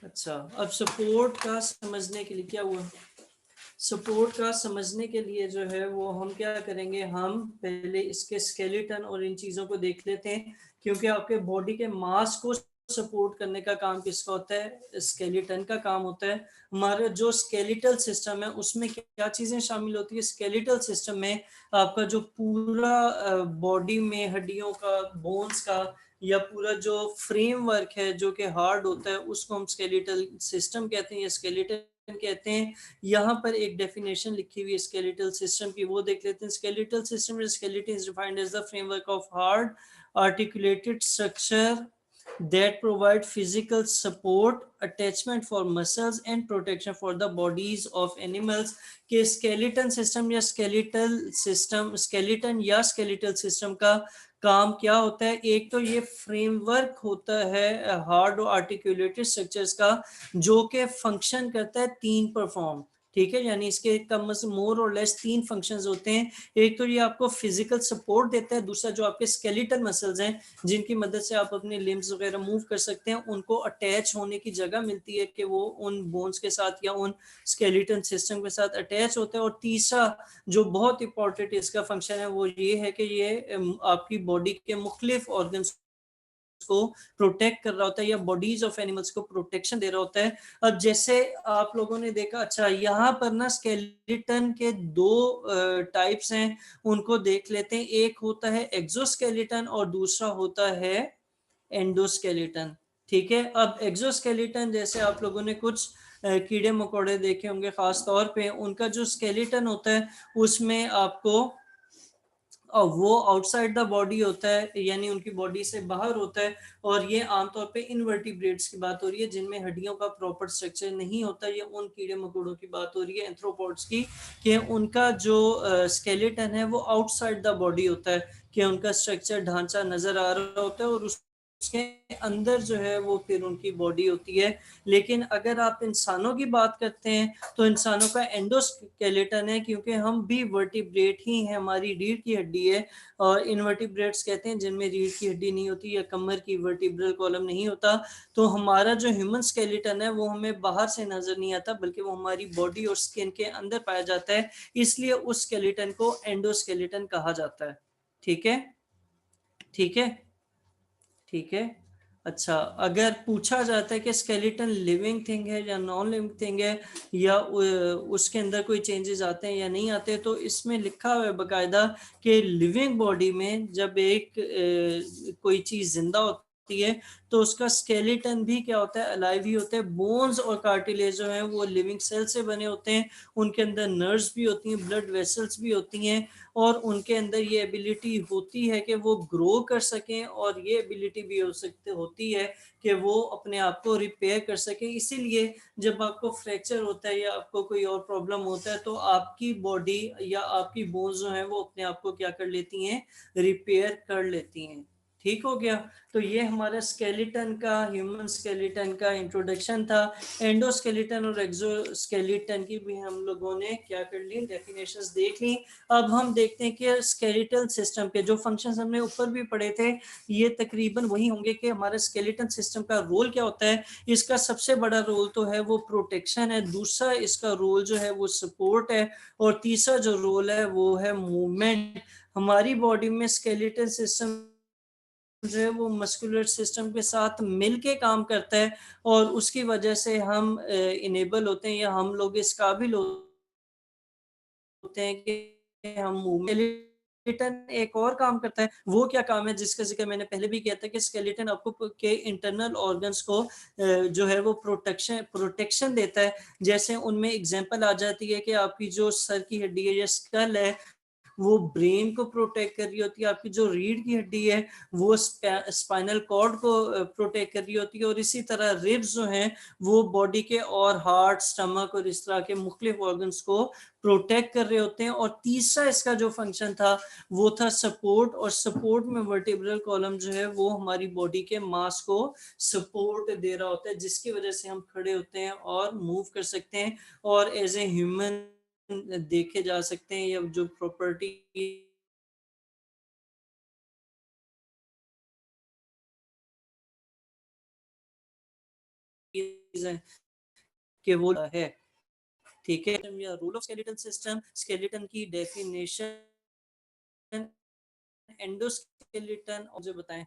अच्छा, अब सपोर्ट का समझने के लिए क्या हुआ, सपोर्ट का समझने के लिए जो है वो हम क्या करेंगे, हम पहले इसके स्केलेटन और इन चीज़ों को देख लेते हैं, क्योंकि आपके बॉडी के मास को सपोर्ट करने का काम किसका होता है, स्केलेटन का काम होता है। हमारा जो स्केलेटल सिस्टम है उसमें क्या चीज़ें शामिल होती है, स्केलेटल सिस्टम में आपका जो पूरा बॉडी में हड्डियों का, बोन्स का, या पूरा जो फ्रेमवर्क है जो कि हार्ड होता है उसको हम स्केलेटल सिस्टम कहते हैं या स्केलेटन कहते हैं। यहाँ पर एक डेफिनेशन लिखी हुई है स्केलेटल सिस्टम की, वो देख लेते हैं। Skeletal system, skeleton is defined as the framework of hard articulated structure that provide physical support, attachment for muscles and protection for the bodies of animals। के skeleton system या skeletal system, skeleton या skeletal system का काम क्या होता है, एक तो ये फ्रेमवर्क होता है हार्ड और आर्टिकुलेटेड स्ट्रक्चर्स का, जो कि फंक्शन करता है तीन परफॉर्म, ठीक है, यानी इसके कम से मोर और लेस तीन फंक्शंस होते हैं। एक तो ये आपको फिजिकल सपोर्ट देता है, दूसरा जो आपके स्केलेटल मसल्स हैं जिनकी मदद से आप अपने लिम्स वगैरह मूव कर सकते हैं, उनको अटैच होने की जगह मिलती है कि वो उन बोन्स के साथ या उन स्केलेटन सिस्टम के साथ अटैच होते हैं। और तीसरा जो बहुत इंपॉर्टेंट इसका फंक्शन है वो ये है कि ये आपकी बॉडी के मुख्तलिफ ऑर्गन्स को प्रोटेक्ट कर रहा होता है या बॉडीज ऑफ एनिमल्स को प्रोटेक्शन दे रहा होता है। अब जैसे आप लोगों ने देखा, अच्छा यहाँ पर ना स्केलेटन के दो टाइप्स हैं, उनको देख लेते हैं। एक होता है एक्सोस्केलेटन और दूसरा होता है एंडोस्केलेटन, ठीक है। अब एक्सोस्केलेटन जैसे आप लोगों ने कुछ कीड़े मकोड़े देखे होंगे, खास तौर पे उनका जो स्केलेटन होता है उसमें आपको और वो आउटसाइड द बॉडी होता है, यानी उनकी बॉडी से बाहर होता है। और ये आमतौर पे इनवर्टिब्रेट्स की बात हो रही है जिनमें हड्डियों का प्रॉपर स्ट्रक्चर नहीं होता। ये उन कीड़े मकोड़ों की बात हो रही है, एंथ्रोपॉड्स की, कि उनका जो स्केलेटन है वो आउटसाइड द बॉडी होता है, कि उनका स्ट्रक्चर ढांचा नजर आ रहा होता है और उसके अंदर जो है वो फिर उनकी बॉडी होती है। लेकिन अगर आप इंसानों की बात करते हैं तो इंसानों का एंडोस्केलेटन है, क्योंकि हम भी वर्टिब्रेट ही हैं, हमारी रीढ़ की हड्डी है। और इनवर्टिब्रेट्स कहते हैं जिनमें रीढ़ की हड्डी नहीं होती या कमर की वर्टिब्रल कॉलम नहीं होता। तो हमारा जो ह्यूमन स्केलेटन है वो हमें बाहर से नजर नहीं आता, बल्कि वो हमारी बॉडी और स्किन के अंदर पाया जाता है, इसलिए उस स्केलेटन को एंडोस्केलेटन कहा जाता है। ठीक है, ठीक है, ठीक है। अच्छा, अगर पूछा जाता है कि स्केलेटन लिविंग थिंग है या नॉन लिविंग थिंग है, या उसके अंदर कोई चेंजेस आते हैं या नहीं आते, तो इसमें लिखा हुआ है बकायदा कि लिविंग बॉडी में जब एक कोई चीज जिंदा होती है तो उसका स्केलेटन भी क्या होता है, अलाइव ही होता है। बोन्स और कार्टिलेज जो है वो लिविंग सेल से बने होते हैं, उनके अंदर नर्व्स भी होती हैं, ब्लड वेसल्स भी होती हैं, और उनके अंदर ये एबिलिटी होती है कि वो ग्रो कर सकें, और ये एबिलिटी भी होती है कि वो अपने आप को रिपेयर कर सकें। इसीलिए जब आपको फ्रैक्चर होता है या आपको कोई और प्रॉब्लम होता है तो आपकी बॉडी या आपकी बोन्स जो है वो अपने आप को क्या कर लेती हैं, रिपेयर कर लेती हैं। ठीक हो गया। तो ये हमारा स्केलेटन का, ह्यूमन स्केलेटन का इंट्रोडक्शन था। एंडोस्केलेटन और एक्सोस्केलेटन की भी हम लोगों ने क्या कर ली, डेफिनेशंस देख ली। अब हम देखते हैं कि स्केलेटल सिस्टम के जो फंक्शंस हमने ऊपर भी पढ़े थे, ये तकरीबन वही होंगे कि हमारे स्केलेटल सिस्टम का रोल क्या होता है। इसका सबसे बड़ा रोल तो है वो प्रोटेक्शन है, दूसरा इसका रोल जो है वो सपोर्ट है, और तीसरा जो रोल है वो है मूवमेंट। हमारी बॉडी में स्केलेटल सिस्टम जो है वो मस्कुलर सिस्टम के साथ मिलके काम करता है, और उसकी वजह से हम इनेबल होते हैं या हम लोग इस काबिल होते हैं कि हम स्केलेटन एक और काम करता है। वो क्या काम है जिसका जिक्र मैंने पहले भी किया था, कि स्केलेटन आपको के इंटरनल ऑर्गन्स को जो है वो प्रोटेक्शन देता है। जैसे उनमें एग्जांपल आ जाती है कि आपकी जो सर की हड्डी है या स्कल है वो ब्रेन को प्रोटेक्ट कर रही होती है, आपकी जो रीढ़ की हड्डी है वो स्पाइनल कॉर्ड को प्रोटेक्ट कर रही होती है, और इसी तरह रिब्स जो हैं वो बॉडी के और हार्ट, स्टमक और इस तरह के मुख्तलिफ ऑर्गन्स को प्रोटेक्ट कर रहे होते हैं। और तीसरा इसका जो फंक्शन था वो था सपोर्ट, और सपोर्ट में वर्टिब्रल कॉलम जो है वो हमारी बॉडी के मास को सपोर्ट दे रहा होता है, जिसकी वजह से हम खड़े होते हैं और मूव कर सकते हैं, और एज ए ह्यूमन देखे जा सकते हैं, या जो प्रॉपर्टी चीज है कि वो है, ठीक है। या rule of skeletal system, skeleton की डेफिनेशन, एंडोस्केलेटन, और जो बताएं